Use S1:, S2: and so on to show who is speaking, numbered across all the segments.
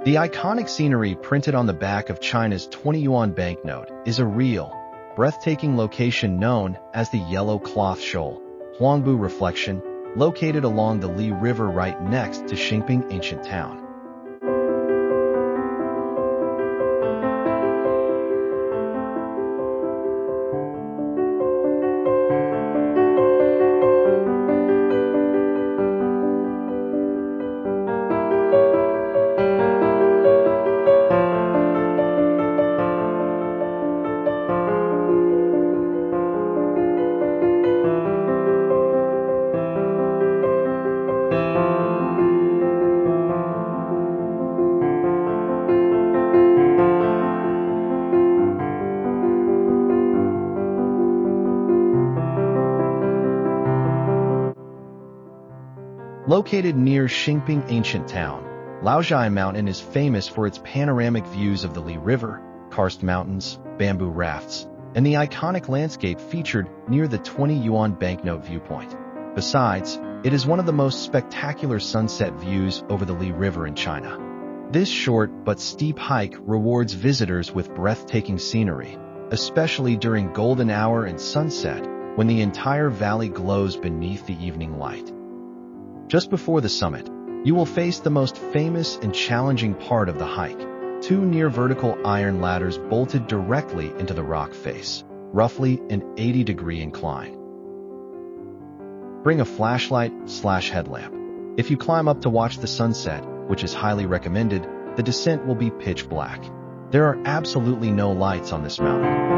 S1: The iconic scenery printed on the back of China's 20 Yuan banknote is a real, breathtaking location known as the Yellow Cloth Shoal, Huangbu Reflection, located along the Li River right next to Xingping Ancient Town. Located near Xingping Ancient Town, Laozhai Mountain is famous for its panoramic views of the Li River, Karst Mountains, bamboo rafts, and the iconic landscape featured near the 20 Yuan banknote viewpoint. Besides, it is one of the most spectacular sunset views over the Li River in China. This short but steep hike rewards visitors with breathtaking scenery, especially during golden hour and sunset, when the entire valley glows beneath the evening light. Just before the summit, you will face the most famous and challenging part of the hike, two near-vertical iron ladders bolted directly into the rock face, roughly an 80-degree incline. Bring a flashlight/headlamp. If you climb up to watch the sunset, which is highly recommended, the descent will be pitch black. There are absolutely no lights on this mountain.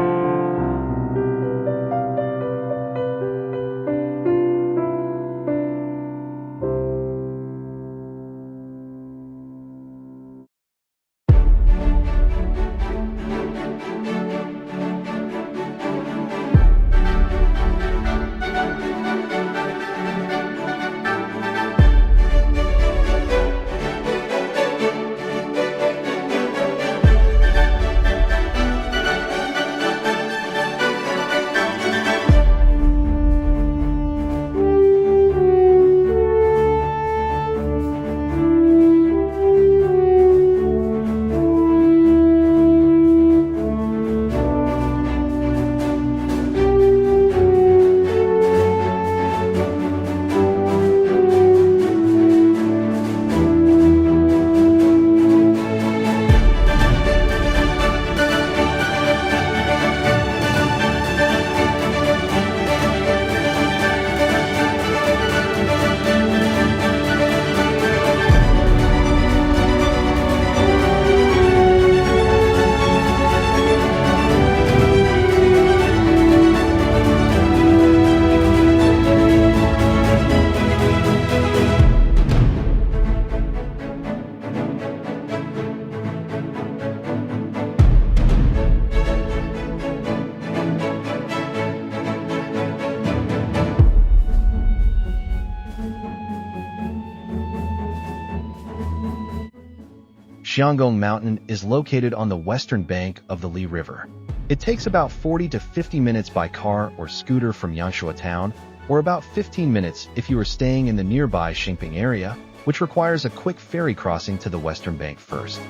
S1: Xingping Mountain is located on the western bank of the Li River. It takes about 40 to 50 minutes by car or scooter from Yangshuo town, or about 15 minutes if you are staying in the nearby Xingping area, which requires a quick ferry crossing to the western bank first.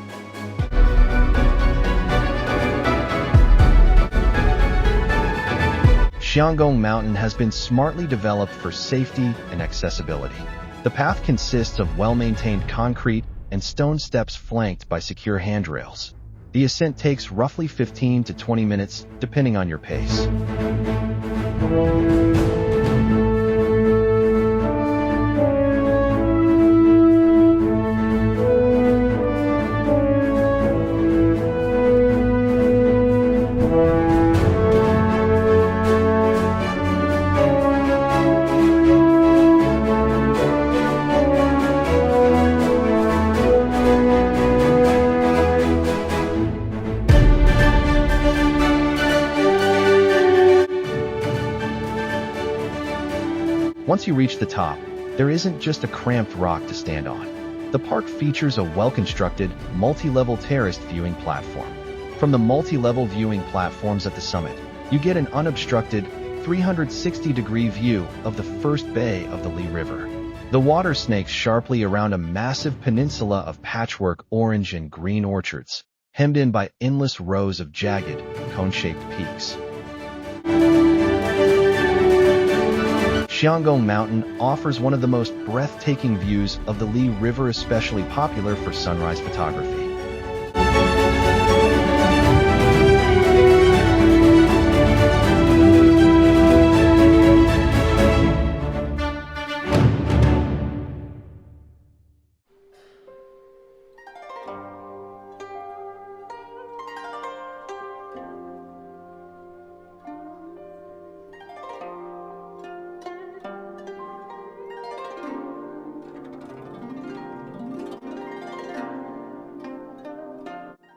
S1: Xingping Mountain has been smartly developed for safety and accessibility. The path consists of well-maintained concrete and stone steps flanked by secure handrails. The ascent takes roughly 15 to 20 minutes, depending on your pace. Once you reach the top, there isn't just a cramped rock to stand on. The park features a well-constructed, multi-level terraced viewing platform. From the multi-level viewing platforms at the summit, you get an unobstructed, 360-degree view of the first bay of the Li River. The water snakes sharply around a massive peninsula of patchwork orange and green orchards, hemmed in by endless rows of jagged, cone-shaped peaks. Xingping Mountain offers one of the most breathtaking views of the Li River, especially popular for sunrise photography.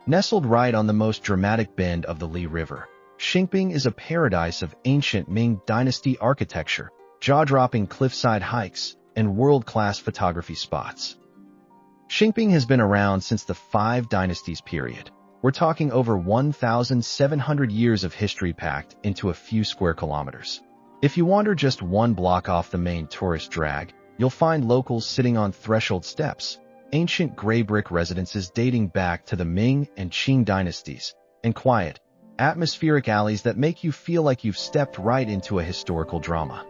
S1: Nestled right on the most dramatic bend of the Li River, Xingping is a paradise of ancient Ming Dynasty architecture, jaw-dropping cliffside hikes, and world-class photography spots. Xingping has been around since the Five Dynasties period. We're talking over 1,700 years of history packed into a few square kilometers. If you wander just one block off the main tourist drag, you'll find locals sitting on threshold steps, ancient gray brick residences dating back to the Ming and Qing dynasties, and quiet, atmospheric alleys that make you feel like you've stepped right into a historical drama.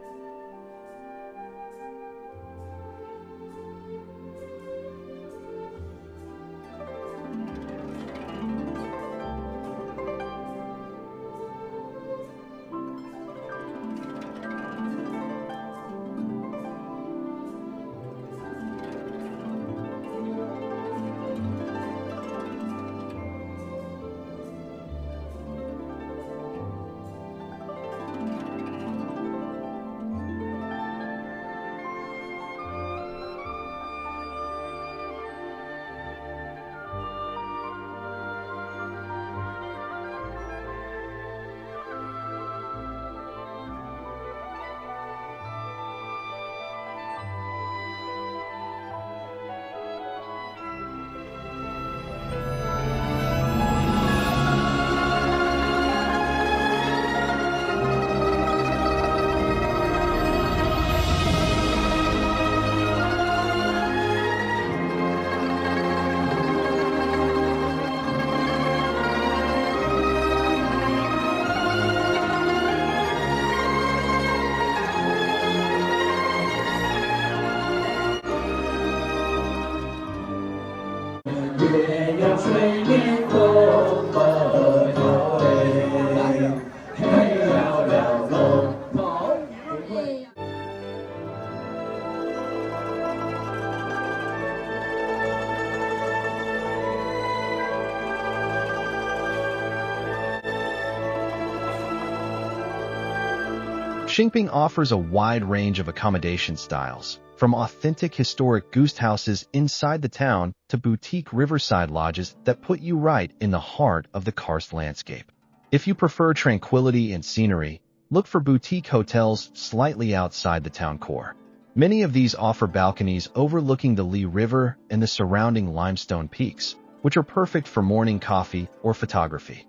S1: Xingping offers a wide range of accommodation styles, from authentic historic ghost houses inside the town to boutique riverside lodges that put you right in the heart of the Karst landscape. If you prefer tranquility and scenery, look for boutique hotels slightly outside the town core. Many of these offer balconies overlooking the Li River and the surrounding limestone peaks, which are perfect for morning coffee or photography.